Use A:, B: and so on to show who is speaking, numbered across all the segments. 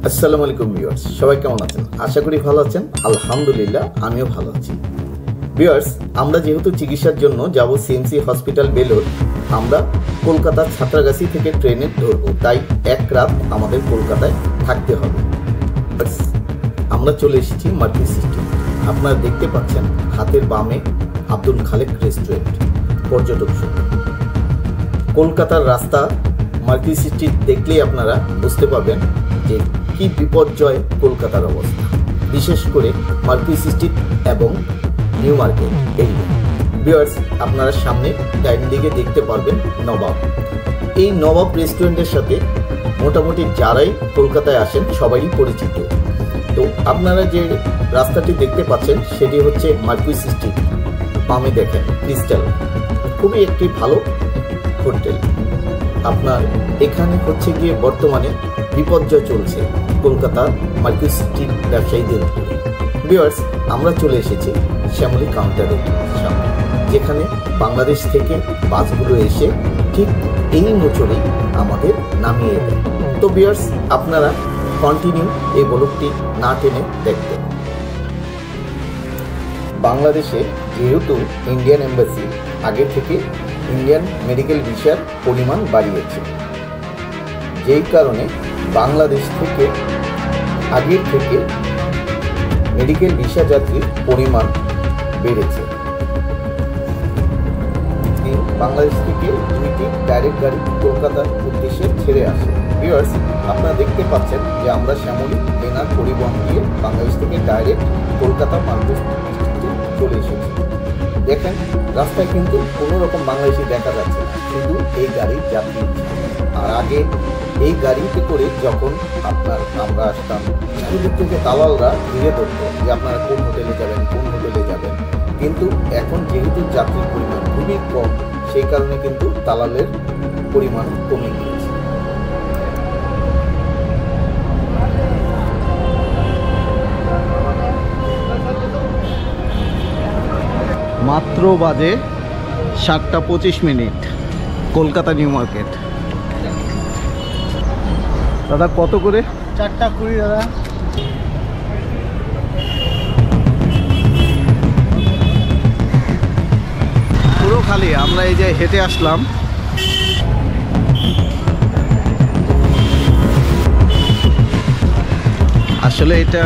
A: আসসালামু আলাইকুম ভিউয়ার্স, সবাই কেমন আছেন? আশা করি ভালো আছেন। আলহামদুলিল্লাহ, আমিও ভালো আছি। ভিউয়ার্স, আমরা যেহেতু চিকিৎসার জন্য যাব সিএমসি হসপিটাল বেলোর, আমরা কলকাতার ছাত্রাগাছি থেকে ট্রেনে ধরবো, তাই এক রাত আমাদের কলকাতায় থাকতে হবে। আমরা চলে এসেছি মার্কুরি সিটি। আপনারা দেখতে পাচ্ছেন হাতের বামে আব্দুল খালেক রেস্টুরেন্ট, পর্যটক শুধু। কলকাতার রাস্তা মার্কুরি সিটি দেখলেই আপনারা বুঝতে পারবেন যে কি বিপর্যয় কলকাতার অবস্থা, বিশেষ করে মার্কুরি সিটি এবং নিউ মার্কেট এরিয়া। ভিউয়ার্স, আপনারা সামনে ডাইন দিকে দেখতে পারবেন নবাব। এই নবাব রেস্টুরেন্টের সাথে মোটামুটি যারাই কলকাতায় আসেন সবাই পরিচিত। তো আপনারা যে রাস্তাটি দেখতে পাচ্ছেন সেটি হচ্ছে মার্কুরি সিটি। বামে দেখেন ক্রিস্টাল, খুবই একটি ভালো হোটেল। আপনার এখানে হচ্ছে গিয়ে বর্তমানে বিপর্যয় চলছে কলকাতার মার্কুরি সিটির ব্যবসায়ীদের উপরে। ভিউয়ার্স, আমরা চলে এসেছি শ্যামলী কাউন্টারের সামনে, যেখানে বাংলাদেশ থেকে বাসগুলো এসে ঠিক এই মোচড়েই আমাদের নামিয়ে দেয়। তো ভিউয়ার্স, আপনারা কন্টিনিউ এই ব্লগটি না টেনে দেখবেন। বাংলাদেশে যেহেতু ইন্ডিয়ান এম্বাসি আগে থেকে ইন্ডিয়ান মেডিকেল ভিসার পরিমাণ বাড়িয়েছে, যেই কারণে বাংলাদেশ থেকে আগের থেকে মেডিকেল ভিসা যাত্রীর পরিমাণ বেড়েছে। বাংলাদেশ থেকে দুইটি ডাইরেক্ট গাড়ি কলকাতার উদ্দেশ্যে ছেড়ে আসে। ভিউয়ার্স, আপনারা দেখতে পাচ্ছেন যে আমরা শ্যামলী ট্রেনার পরিবহন দিয়ে বাংলাদেশ থেকে ডাইরেক্ট কলকাতা মার্কুরি সিটিতে চলে এসেছি। দেখেন, রাস্তায় কিন্তু কোনো রকম বাংলাদেশি দেখা যাচ্ছে না, শুধু এই গাড়ির যাত্রী। আর আগে এই গাড়িতে করে যখন আমরা আসতাম, স্কুলের থেকে দালালরা ঘিরে ধরত যে আপনারা কোন হোটেলে যাবেন, কোন হোটেলে যাবেন। কিন্তু এখন যেহেতু যাত্রীর পরিমাণ খুবই কম, সেই কারণে কিন্তু দালালের পরিমাণ কমে গিয়েছে।
B: মাত্র বাজে 7:25, কলকাতা নিউ মার্কেট। দাদা কত করে?
C: 4টা 20 দাদা।
B: পুরো খালি। আমরা এই যে হেঁটে আসলাম, আসলে এটা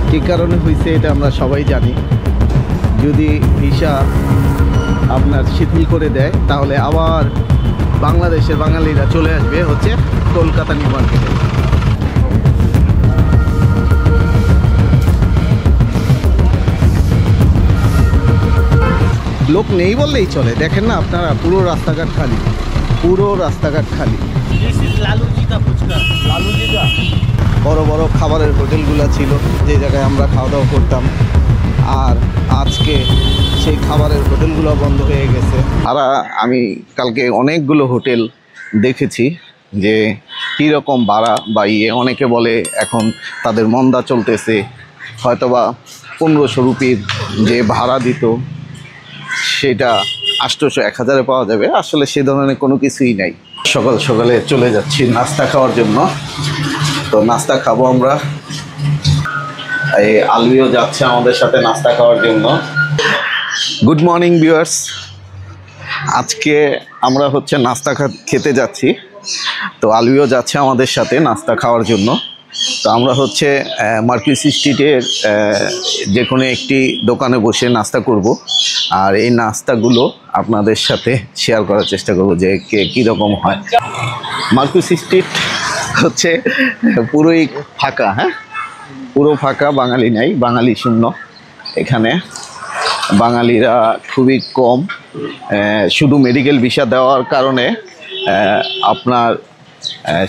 B: কী কারণে হয়েছে এটা আমরা সবাই জানি। যদি ভিসা আপনার শিথিল করে দেয় তাহলে আবার বাংলাদেশের বাঙালিরা চলে আসবে হচ্ছে কলকাতা নিউ মার্কেটে। লোক নেই বললেই চলে। দেখেন না আপনারা, পুরো রাস্তাঘাট খালি, পুরো রাস্তাঘাট খালি। বড় বড় খাবারের হোটেলগুলো ছিল যে জায়গায় আমরা খাওয়া দাওয়া করতাম, আর আজকে সেই খাবারের হোটেলগুলো বন্ধ হয়ে গেছে। আর আমি কালকে অনেকগুলো হোটেল দেখেছি যে কীরকম ভাড়া বা অনেকে বলে এখন তাদের মন্দা চলতেছে, হয়তোবা 1500 রুপির যে ভাড়া দিত সেটা 800-1000-এ পাওয়া যাবে। আসলে সে ধরনের কোনো কিছুই নাই। সকাল সকালে চলে যাচ্ছি নাস্তা খাওয়ার জন্য। তো নাস্তা খাবো আমরা। এই আলবিও যাচ্ছে আমাদের সাথে নাস্তা খাওয়ার জন্য। গুড মর্নিং ভিউয়ার্স, আজকে আমরা হচ্ছে নাস্তা খেতে যাচ্ছি। তো আলবিও যাচ্ছে আমাদের সাথে নাস্তা খাওয়ার জন্য। তো আমরা হচ্ছে মার্কুরি স্ট্রিটের যে কোনো একটি দোকানে বসে নাস্তা করব, আর এই নাস্তাগুলো আপনাদের সাথে শেয়ার করার চেষ্টা করব যে কীরকম হয়। মার্কুরি স্ট্রিট হচ্ছে পুরোই ফাঁকা, হ্যাঁ, পুরো ফাঁকা, বাঙালি নাই, বাঙালি শূন্য। এখানে বাঙালিরা খুবই কম। শুধু মেডিকেল ভিসা দেওয়ার কারণে আপনার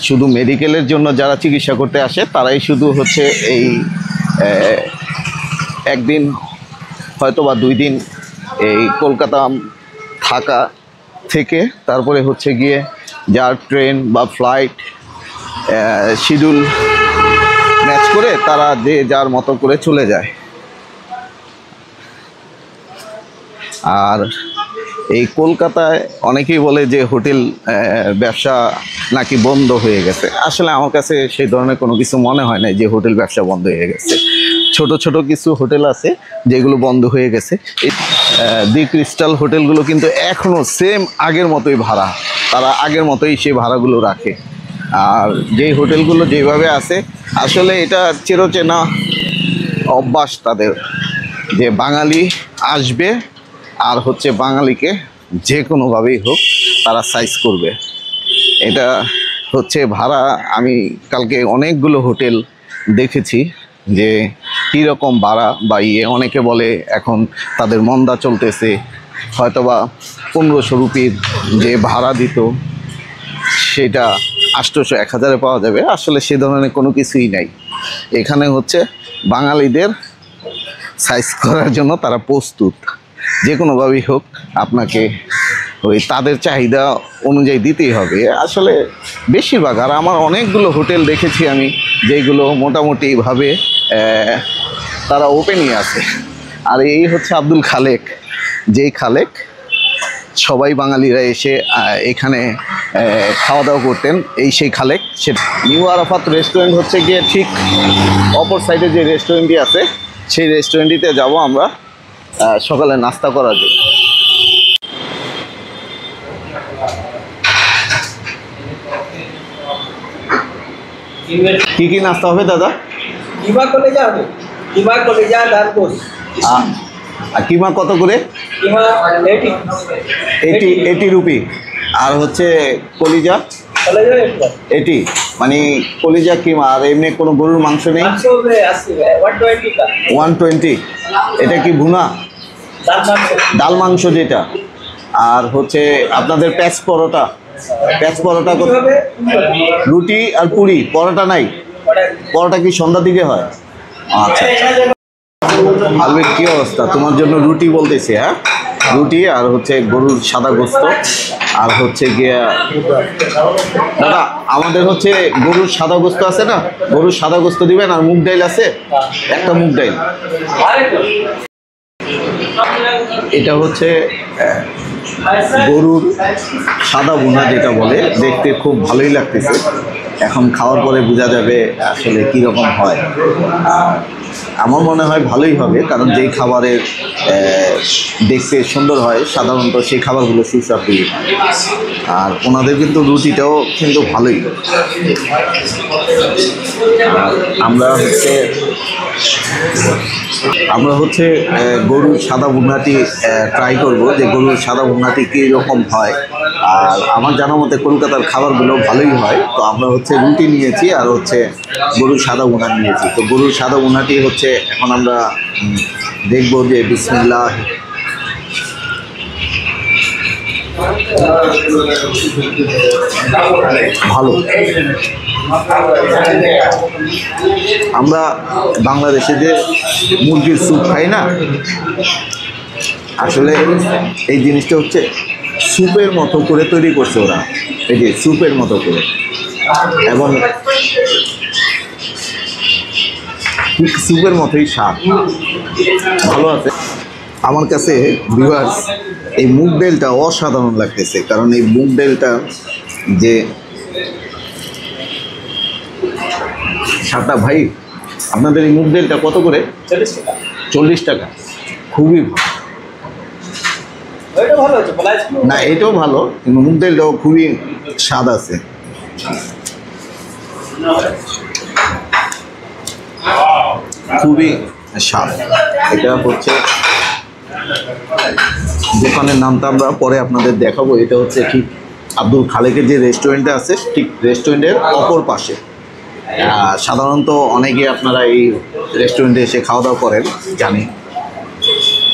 B: শুধু মেডিকেলের জন্য যারা চিকিৎসা করতে আসে তারাই শুধু হচ্ছে এই একদিন হয়তো বা 2 দিন এই কলকাতা থাকা থেকে তারপরে হচ্ছে গিয়ে যার ট্রেন বা ফ্লাইট শিডিউল ম্যাচ করে তারা যে যার মতো করে চলে যায়। আর এই কলকাতায় অনেকেই বলে যে হোটেল ব্যবসা নাকি বন্ধ হয়ে গেছে। আসলে আমার কাছে সেই ধরনের কোনো কিছু মনে হয় না যে হোটেল ব্যবসা বন্ধ হয়ে গেছে। ছোট ছোট কিছু হোটেল আছে যেগুলো বন্ধ হয়ে গেছে। দি ক্রিস্টাল হোটেলগুলো কিন্তু এখনও সেম আগের মতোই ভাড়া, তারা আগের মতোই সেই ভাড়াগুলো রাখে। আর যেই হোটেলগুলো যেভাবে আছে, আসলে এটা চিরচেনা অভ্যাস তাদের, যে বাঙালি আসবে আর হচ্ছে বাঙালিকে যে কোনোভাবেই হোক তারা সাইজ করবে। এটা হচ্ছে ভাড়া। আমি কালকে অনেকগুলো হোটেল দেখেছি যে কীরকম ভাড়া বা অনেকে বলে এখন তাদের মন্দা চলতেছে, হয়তোবা 1500 রুপির যে ভাড়া দিত সেটা 800 1000-এ পাওয়া যাবে। আসলে সে ধরনের কোনো কিছুই নাই। এখানে হচ্ছে বাঙালিদের সাইজ করার জন্য তারা প্রস্তুত, যে কোনোভাবেই হোক আপনাকে ওই তাদের চাহিদা অনুযায়ী দিতেই হবে। আসলে বেশিরভাগ, আর আমার অনেকগুলো হোটেল দেখেছি আমি যেগুলো মোটামুটিভাবে তারা ওপেনই আছে। আর এই হচ্ছে আব্দুল খালেক, যেই খালেক সবাই বাঙালিরা এসে এখানে খাওয়া দাওয়া করতেন, এই সেই খালেক। সে নিউ আরাফাত রেস্টুরেন্ট হচ্ছে গিয়ে ঠিক অপর সাইডে যে রেস্টুরেন্টটি আছে সেই রেস্টুরেন্টটিতে যাব আমরা সকালে নাস্তা করার জন্য। কি কি নাস্তা হবে দাদা?
C: কিমা কলেজা হবে, কিমা কলেজা ডাল গোস।
B: আর কিমা কত করে?
C: কিমা
B: 80 রুপি। আর হচ্ছে কলিজা
C: কলেজা
B: 80, মানে কলিজা কিমা। আর এমনি কোনো গরুর মাংস নেই?
C: 120 का
B: 120। এটা কি ভুনা? ডাল মাংস যেটা। আর হচ্ছে আপনাদের প্যাঁচ পরোটা, প্যাঁচ পরোটা কত? রুটি আর পুরি, পরোটা নাই? পরোটা কি সন্ধ্যার দিকে হয়? আচ্ছা। আলবের কী অবস্থা? তোমার জন্য রুটি বলতেছি। হ্যাঁ, রুটি আর হচ্ছে গরুর সাদা গোস্ত, আর হচ্ছে গিয়া দাদা আমাদের হচ্ছে গরুর সাদা গোস্ত আছে না, গরুর সাদা গোস্ত দিবেন। আর মুগ ডাইল আছে একটা, মুগ ডাইল। এটা হচ্ছে গরুর সাদা ভুনা যেটা বলে, দেখতে খুব ভালোই লাগতেছে। এখন খাওয়ার পরে বোঝা যাবে আসলে কীরকম হয়। আমার মনে হয় ভালোই হবে, কারণ যেই খাবারের দেখতে সুন্দর হয় সাধারণত সেই খাবারগুলো সুস্বাদু। আর ওনাদের কিন্তু রুটিটাও কিন্তু ভালোই। আর আমরা হচ্ছে গরুর সাদা ভুনাটি ট্রাই করব, যে গরুর সাদা ভুনাটি কীরকম হয়। আর আমার জানা মতে কলকাতার খাবারগুলো ভালোই হয়। তো আমরা হচ্ছে রুটি নিয়েছি আর হচ্ছে গরুর সাদা ভুনা নিয়েছি। তো গরুর সাদা ভুনাটি হচ্ছে এখন আমরা দেখব যে বিসমিল্লাহ। ভালো। আমরা বাংলাদেশে যে মুরগির স্যুপ খাই না, আসলে এই জিনিসটা হচ্ছে স্যুপের মতো করে তৈরি করছে ওরা, এই যে স্যুপের মতো করে, এবং স্যুপের মতোই স্বাদ, ভালো আছে। আমার কাছে ভিউয়ার্স এই মুগ ডালটা অসাধারণ লাগতেছে, কারণ এই মুগ ডালটা যে সাতটা ভাই, আপনাদের এই মুগ ডালটা কত করে? 40 টাকা। খুবই ভালো। না, এটাও ভালো, কিন্তু মুগ ডালটাও খুবই স্বাদ আছে। খুবই স্বাদ। এটা হচ্ছে দোকানের নামটা আমরা পরে আপনাদের দেখাবো। এটা হচ্ছে ঠিক আব্দুল খালেকের যে রেস্টুরেন্টটা আছে ঠিক রেস্টুরেন্টের অপর পাশে। সাধারণত অনেকে আপনারা এই রেস্টুরেন্টে এসে খাওয়া দাওয়া করেন, জানি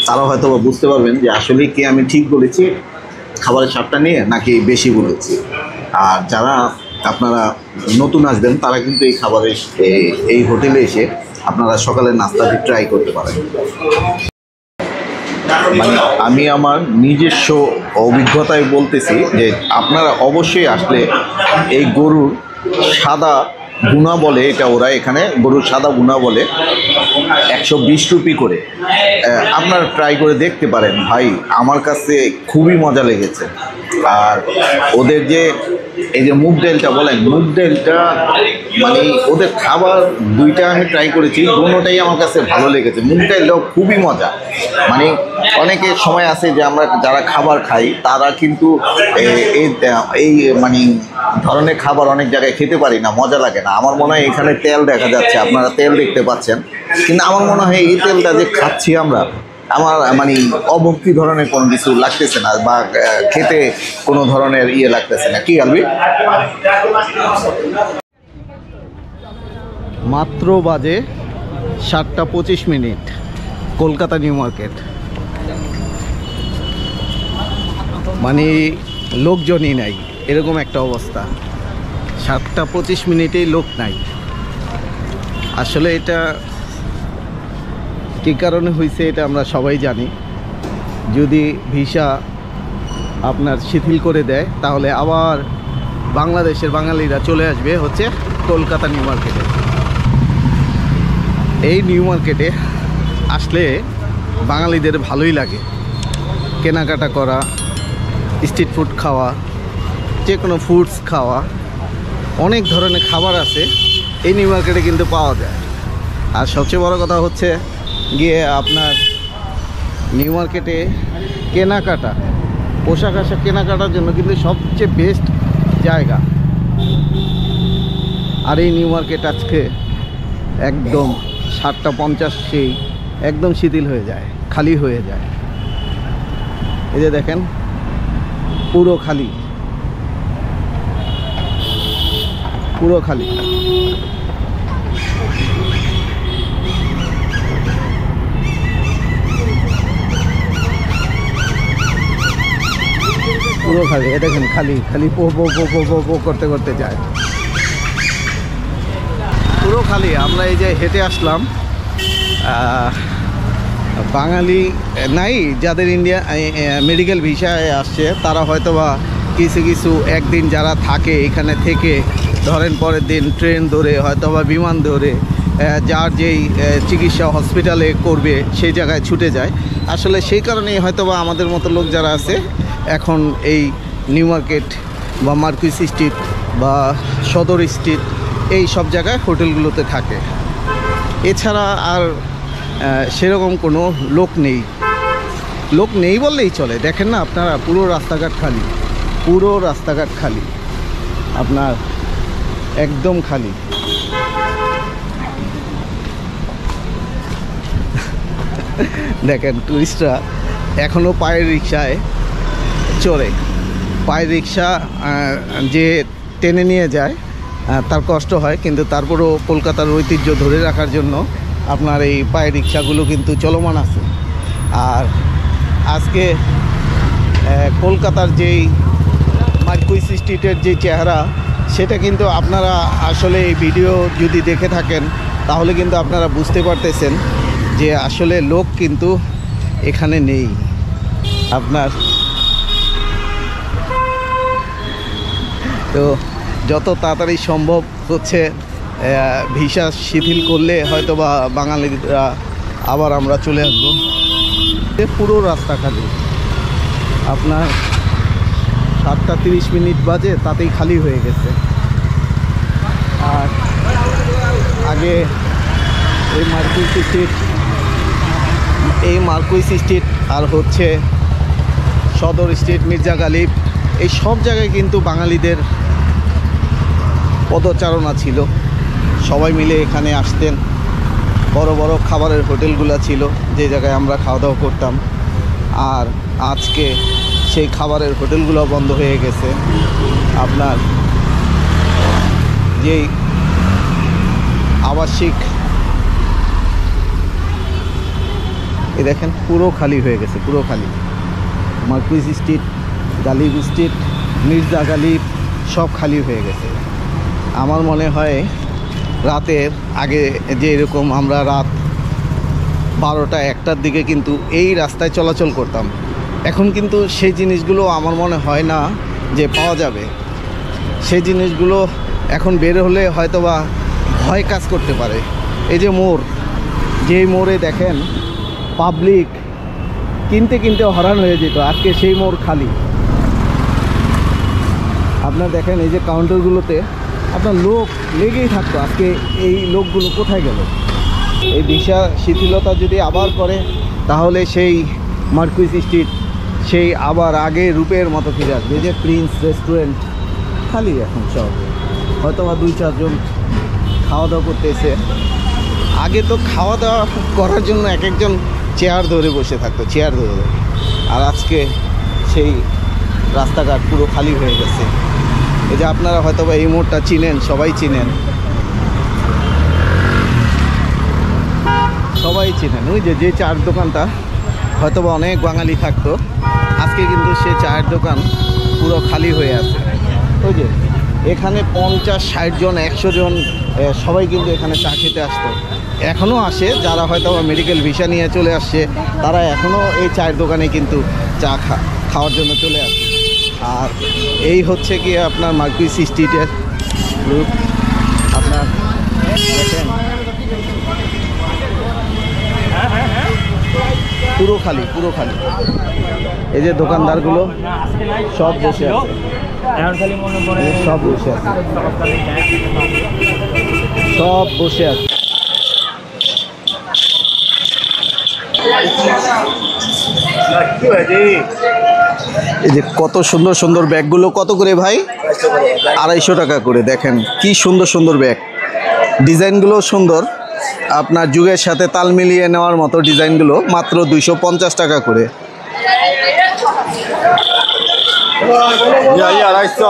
B: তারা হয়তো বুঝতে পারবেন যে আসলে কি আমি ঠিক বলেছি খাবারের স্বাদটা নিয়ে, নাকি বেশি বলেছি। আর যারা আপনারা নতুন আসবেন তারা কিন্তু এই খাবারের এই হোটেলে এসে আপনারা সকালের নাস্তাটি ট্রাই করতে পারেন। মানে আমি আমার নিজস্ব অভিজ্ঞতায় বলতেছি যে আপনারা অবশ্যই আসলে এই গরুর সাদা ভুনা বলে এটা, ওরা এখানে গরুর সাদা ভুনা বলে, 120 রুপি করে। আপনারা ট্রাই করে দেখতে পারেন ভাই, আমার কাছে খুবই মজা লেগেছে। আর ওদের যে এই যে মুগ ডালটা বলেন, মুগ ডালটা মানে ওদের খাবার দুইটা আমি ট্রাই করেছি, দুটোটাই আমার কাছে ভালো লেগেছে। মুগ ডালটাও খুবই মজা। মানে অনেকে সময় আছে যে আমরা যারা খাবার খাই তারা কিন্তু এই মানে ধরনের খাবার অনেক জায়গায় খেতে পারি না, মজা লাগে না। আমার মনে হয় এখানে তেল দেখা যাচ্ছে, আপনারা তেল দেখতে পাচ্ছেন, কিন্তু আমার মনে হয় এই তেলটা যে খাচ্ছি আমরা, আমার মানে অভক্তি ধরনের কোনো কিছু লাগতেছে না, বা খেতে কোনো ধরনের ইয়ে লাগতেছে না। কি আলবি? মাত্র বাজে 7:25, কলকাতা নিউ মার্কেট। মানে লোকজনই নাই, এরকম একটা অবস্থা। 7:25 লোক নাই। আসলে এটা কী কারণে হয়েছে এটা আমরা সবাই জানি। যদি ভিসা আপনার শিথিল করে দেয় তাহলে আবার বাংলাদেশের বাঙালিরা চলে আসবে হচ্ছে কলকাতা নিউ মার্কেটে। এই নিউ মার্কেটে আসলে বাঙালিদের ভালোই লাগে কেনাকাটা করা, স্ট্রিট ফুড খাওয়া, যে কোনো ফুডস খাওয়া, অনেক ধরনের খাবার আছে এই নিউ মার্কেটে কিন্তু পাওয়া যায়। আর সবচেয়ে বড় কথা হচ্ছে গিয়ে আপনার নিউ মার্কেটে কেনাকাটা, পোশাক আশাক কেনাকাটার জন্য কিন্তু সবচেয়ে বেস্ট জায়গা। আর এই নিউ মার্কেট আজকে একদম 7:50 সেই একদম শিথিল হয়ে যায়, খালি হয়ে যায়। এই যে দেখেন পুরো খালি, পুরো খালি। পুরো খালি, এ দেখেন খালি খালি পো পো পো পো পো পো করতে করতে যায়, পুরো খালি। আমরা এই যে হেঁটে আসলাম, বাঙালি নাই যাদের ইন্ডিয়া মেডিকেল ভিসায় আসছে তারা হয়তো বা কিছু কিছু একদিন যারা থাকে এখানে থেকে ধরেন পরের দিন ট্রেন ধরে হয়তো বা বিমান ধরে যার যেই চিকিৎসা হসপিটালে করবে সেই জায়গায় ছুটে যায়। আসলে সেই কারণেই হয়তো বা আমাদের মতো লোক যারা আছে এখন এই নিউ মার্কেট বা মার্কুইস স্ট্রিট বা সদর স্ট্রিট এই সব জায়গায় হোটেলগুলোতে থাকে। এছাড়া আর সেরকম কোনো লোক নেই, লোক নেই বললেই চলে। দেখেন না আপনারা, পুরো রাস্তাঘাট খালি, পুরো রাস্তাঘাট খালি, আপনার একদম খালি। দেখেন টুরিস্টরা এখনও পায়ের রিক্সায় চড়ে, পায়ের রিক্সা যে টেনে নিয়ে যায় তার কষ্ট হয়, কিন্তু তারপরেও কলকাতার ঐতিহ্য ধরে রাখার জন্য আপনার এই পায়ের রিক্সাগুলো কিন্তু চলমান আছে। আর আজকে কলকাতার যেই মার্কুইস স্ট্রিটের যে চেহারা সেটা কিন্তু আপনারা আসলে এই ভিডিও যদি দেখে থাকেন তাহলে কিন্তু আপনারা বুঝতে পারতেছেন যে আসলে লোক কিন্তু এখানে নেই। আপনার তো যত তাড়াতাড়ি সম্ভব হচ্ছে ভিসা শিথিল করলে হয়তো বা বাঙালিরা আবার আমরা চলে আসবো। পুরো রাস্তা খালি, আপনার 7:30 বাজে তাতেই খালি হয়ে গেছে। আর আগে এই মার্কুইস স্ট্রিট আর হচ্ছে সদর স্ট্রিট, মির্জা গালিব, এই সব জায়গায় কিন্তু বাঙালিদের পদচারণা ছিল। সবাই মিলে এখানে আসতেন, বড় বড় খাবারের হোটেলগুলো ছিল যে জায়গায় আমরা খাওয়া দাওয়া করতাম। আর আজকে সেই খাবারের হোটেলগুলো বন্ধ হয়ে গেছে। আপনার যেই আবাসিক, এই দেখেন পুরো খালি হয়ে গেছে, পুরো খালি। Marquis street, Ghalib street, Mirza Ghalib সব খালি হয়ে গেছে। আমার মনে হয় রাতের আগে যে এরকম আমরা রাত 12টা-1টার দিকে কিন্তু এই রাস্তায় চলাচল করতাম, এখন কিন্তু সেই জিনিসগুলো আমার মনে হয় না যে পাওয়া যাবে। সেই জিনিসগুলো এখন বের হলে হয়তোবা ভয় কাজ করতে পারে। এই যে মোড়, যেই মোড়ে দেখেন পাবলিক কিনতে কিনতে হরান হয়ে যেত, আজকে সেই মোড় খালি। আপনার দেখেন এই যে কাউন্টারগুলোতে আপনার লোক লেগেই থাকতো, আজকে এই লোকগুলো কোথায় গেল? এই ভিসা শিথিলতা যদি আবার করে তাহলে সেই মার্কুইস স্ট্রিট সেই আবার আগে রূপের মতো ফিরে আসবে। যে প্রিন্স রেস্টুরেন্ট খালি এখন সব, হয়তো বা 2-4 জন খাওয়া দাওয়া করতে এসে। আগে তো খাওয়া দাওয়া করার জন্য এক একজন চেয়ার ধরে বসে থাকতো, চেয়ার ধরে। আর আজকে সেই রাস্তাঘাট পুরো খালি হয়ে গেছে। এই যে আপনারা হয়তো বা এই মোড়টা চিনেন, সবাই চিনেন, সবাই চিনেন। ওই যে চায়ের দোকানটা হয়তো বা অনেক বাঙালি থাকতো, আজকে কিন্তু সে চায়ের দোকান পুরো খালি হয়ে আছে। ওই যে এখানে 50-60 জন 100 জন সবাই কিন্তু এখানে চা খেতে আসতো, এখনও আসে। যারা হয়তো মেডিকেল ভিসা নিয়ে চলে আসছে তারা এখনও এই চায়ের দোকানে কিন্তু চা খাওয়ার জন্য চলে আসে। আর এই হচ্ছে কি আপনার মার্কুইস স্ট্রিটের রূপ। আপনার দেখেন পুরো খালি, পুরো খালি। এই যে দোকানদারগুলো সব বসে আছে, সব বসে আছে, সব বসে আছে। এই যে কত সুন্দর সুন্দর ব্যাগগুলো, কত করে ভাই? 250 টাকা করে। দেখেন কি সুন্দর সুন্দর ব্যাগ, ডিজাইনগুলো সুন্দর, আপনার যুগের সাথে তাল মিলিয়ে নেওয়ার মতো ডিজাইনগুলো, মাত্র 250 টাকা করে।
C: 250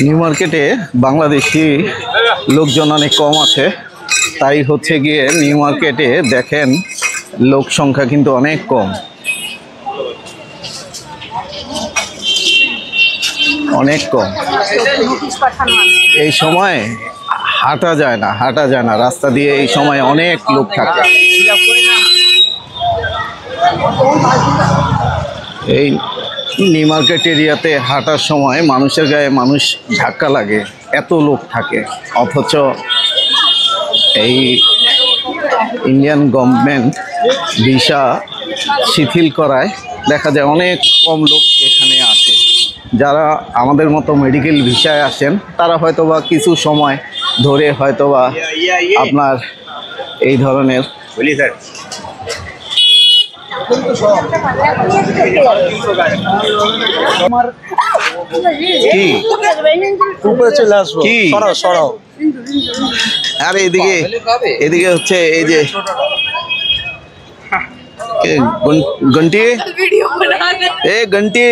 B: নিউ মার্কেটে বাংলাদেশি লোকজন অনেক কম আছে, তাই হচ্ছে গিয়ে নিউ মার্কেটে দেখেন লোক সংখ্যা কিন্তু অনেক কম, অনেক কম। এই সময় হাঁটা যায় না, হাঁটা যায় না রাস্তা দিয়ে, এই সময় অনেক লোক থাকে। এই নিউ মার্কেট এরিয়াতে হাঁটার সময় মানুষের গায়ে মানুষ ধাক্কা লাগে, এত লোক থাকে। অথচ এই ইন্ডিয়ান গভর্নমেন্ট ভিসা শিথিল করায় দেখা যায় অনেক কম লোক এখানে আসে। যারা আমাদের মতো মেডিকেল ভিসায় আসেন তারা হয়তোবা কিছু সময় ধরে হয়তোবা আপনার এই ধরনের কি
C: উপরে চলে আসবো,
B: কি
C: সরাও।
B: আরে এদিকে, এদিকে হচ্ছে এই যে घंटी, ए घंटी,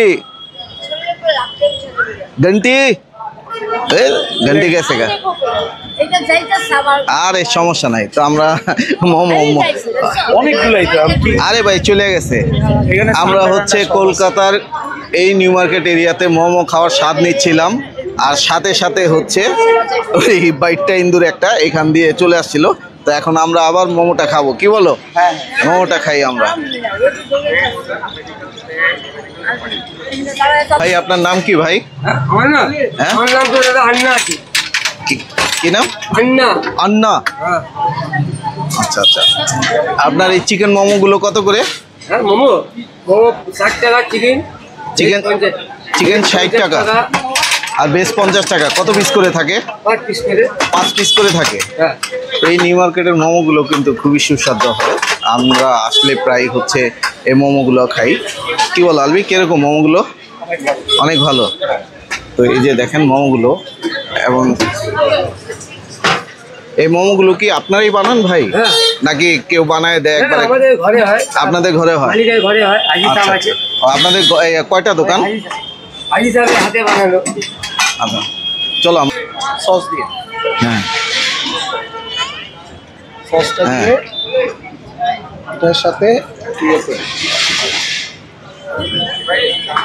B: घंटी, घंटी कैसे का? আরে সমস্যা নাই তো, আমরা মোমো
C: অনেকগুলাই তো
B: আরে ভাই চলে গেছে। আমরা হচ্ছে কলকাতার এই নিউ মার্কেট এরিয়াতে মোমো খাওয়ার স্বাদ নিচ্ছিলাম, আর সাথে সাথে হচ্ছে ওই বাইটটা ইন্দুর একটা এখান দিয়ে চলে আসছিল। তো এখন আমরা আবার মোমোটা খাবো, কি বলো? মোমোটা খাই আমরা। ভাই আপনার নাম কি ভাই?
C: আমার নাম,
B: হ্যাঁ?
C: আমার নাম তো দাদা আন্না আছে।
B: কি নাম?
C: আন্না।
B: আন্না। আচ্ছা আচ্ছা। আপনার এই চিকেন মোমোগুলো কত করে?
C: হ্যাঁ মোমো, মোমো 60 টাকা, চিকেন
B: চিকেন 60 টাকা আর বেশ 50 টাকা। কত পিস করে থাকে?
C: 5 পিস করে।
B: 5 পিস করে থাকে।
C: হ্যাঁ,
B: এই নিউ মার্কেটের মোমোগুলো কিন্তু খুবই সুস্বাদু হয়, আমরা আসলে প্রায় হচ্ছে এই মোমোগুলো খাই। কি বল আলবি, কিরকম মোমোগুলো? অনেক ভালো। তো এই যে দেখেন মোমোগুলো, এবং এই মোমোগুলো কি আপনারাই বানান ভাই,
C: হ্যাঁ।
B: নাকি কেউ বানায় দেয় একবারে?
C: আমাদের ঘরে হয়।
B: আপনাদের ঘরে হয়?
C: মালিকের ঘরে হয়। আজি
B: আচ্ছা,
C: সাহেব
B: আচ্ছা।
C: আছে।
B: আপনাদের কয়টা দোকান?
C: আজি সাহেবের হাতে বানালো।
B: আচ্ছা চলো
C: সস দিয়ে,
B: হ্যাঁ
C: সসটা
B: হ্যাঁ।
C: দিয়ে এটার সাথে দিয়ে করে।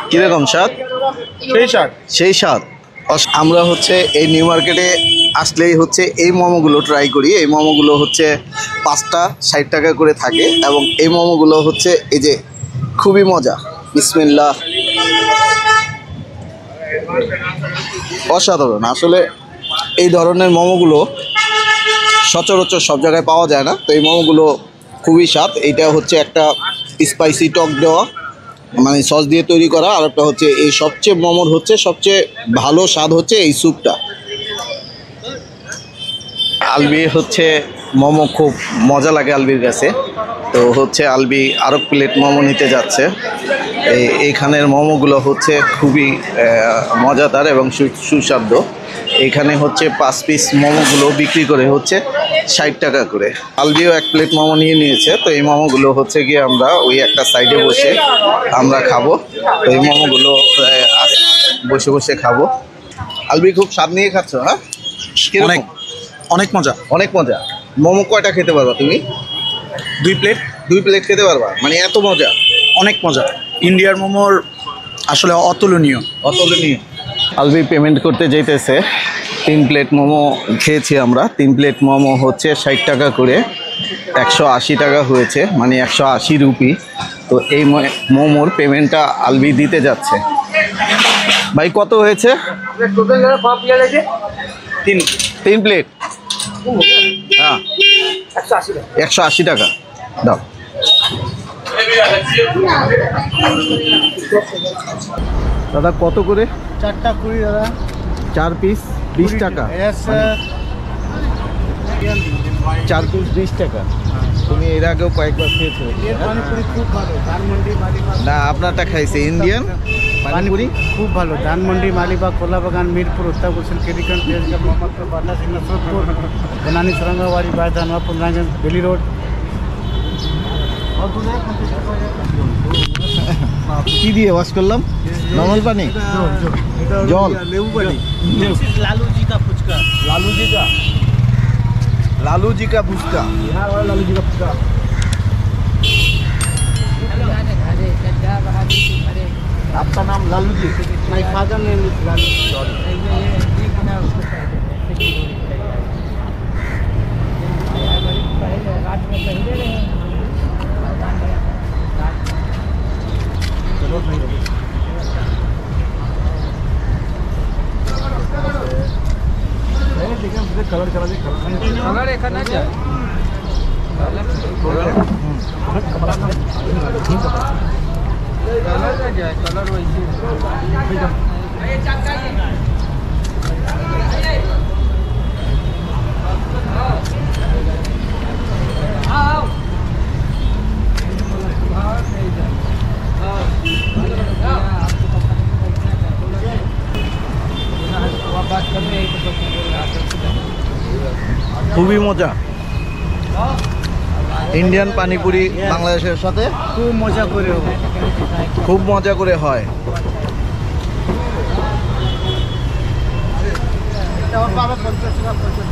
B: কিরকম স্বাদ?
C: সেই স্বাদ।
B: সেই স্বাদ। আমরা হচ্ছে এই নিউ মার্কেটে আসলেই হচ্ছে এই মোমোগুলো ট্রাই করি। এই মোমোগুলো হচ্ছে 5টা 60 টাকা করে থাকে এবং এই মোমোগুলো হচ্ছে এই যে খুবই মজা। বিসমিল্লাহ, অসাধারণ। আসলে এই ধরনের মোমোগুলো সচরাচর সব জায়গায় পাওয়া যায় না, তো এই মোমোগুলো খুবই স্বাদ। এইটা হচ্ছে একটা স্পাইসি টক দেওয়া, মানে সস দিয়ে তৈরি করা, আর একটা হচ্ছে এই সবচেয়ে মোমোর হচ্ছে সবচেয়ে ভালো স্বাদ হচ্ছে এই স্যুপটা। আলবি হচ্ছে মোমো খুব মজা লাগে আলবির কাছে, তো হচ্ছে আলবি আরও প্লেট মোমো নিতে যাচ্ছে। এইখানের মোমোগুলো হচ্ছে খুবই মজাদার এবং সুস্বাদু। এইখানে হচ্ছে 5 পিস মোমোগুলো বিক্রি করে হচ্ছে 60 টাকা করে। আলবিও 1 প্লেট মোমো নিয়ে নিয়েছে, তো এই মোমোগুলো হচ্ছে গিয়ে আমরা ওই একটা সাইডে বসে আমরা খাবো। তো এই মোমোগুলো বসে বসে খাবো। আলবি খুব স্বাদ নিয়ে খাচ্ছ? হ্যাঁ,
D: অনেক অনেক মজা।
B: অনেক মজা। মোমো কয়টা খেতে পারবা তুমি?
D: 2 প্লেট।
B: 2 প্লেট খেতে পারবা, মানে এত মজা।
D: অনেক মজা। ইন্ডিয়ার মোমোর আসলে অতুলনীয়।
B: আলবি পেমেন্ট করতে যেতেছে। 3 প্লেট মোমো খেয়েছি আমরা। 3 প্লেট মোমো হচ্ছে 60 টাকা করে, 180 টাকা হয়েছে, মানে 180 রুপি। তো এই মোমোর পেমেন্টটা আলবি দিতে যাচ্ছে। ভাই কত হয়েছে?
C: Total
B: 3 plate. হ্যাঁ,
C: 180
B: 180 টাকা দাও। দাদা কত করে?
E: 4টা 20 দাদা।
B: 4 পিস 20 টাকা। 4 পিস 20 টাকা। তুমি এর আগেও কয়েকবার খেয়েছো?
E: পানিপুরি খুব ভালো, ধানমন্ডি মালিবাগ।
B: না, আপনারটা খাইছে ইন্ডিয়ান পানিপুরি
E: খুব ভালো, ধানমন্ডি মালিবাগ, কোলাবাগান, মিরপুর, उत्तर गुलशन, केरिकन, तेजगांव, मोहम्मदपुर, बाटा सिंह, नसरुद्दीन, बनानी, सरंगाबाड़ी, बायदान, पुनराजन, बेली रोड।
B: কি দিয়ে ওয়াশ করলাম? নর্মাল পানি, জল,
E: লেবু পানি। लालू जी का फुचका।
B: लालू जी का फुचका।
E: बिहार वाला लालू जी का फुचका।
B: आपका नाम Lalu ji?
E: My father name is Lalu. Colour एखादा जा कलर वैसे
B: খুবই মজা। ইন্ডিয়ান পানিপুরি বাংলাদেশের সাথে
E: খুব মজা করে হবে।
B: খুব মজা করে হয়।
E: এটা পাবে 50 টাকা 50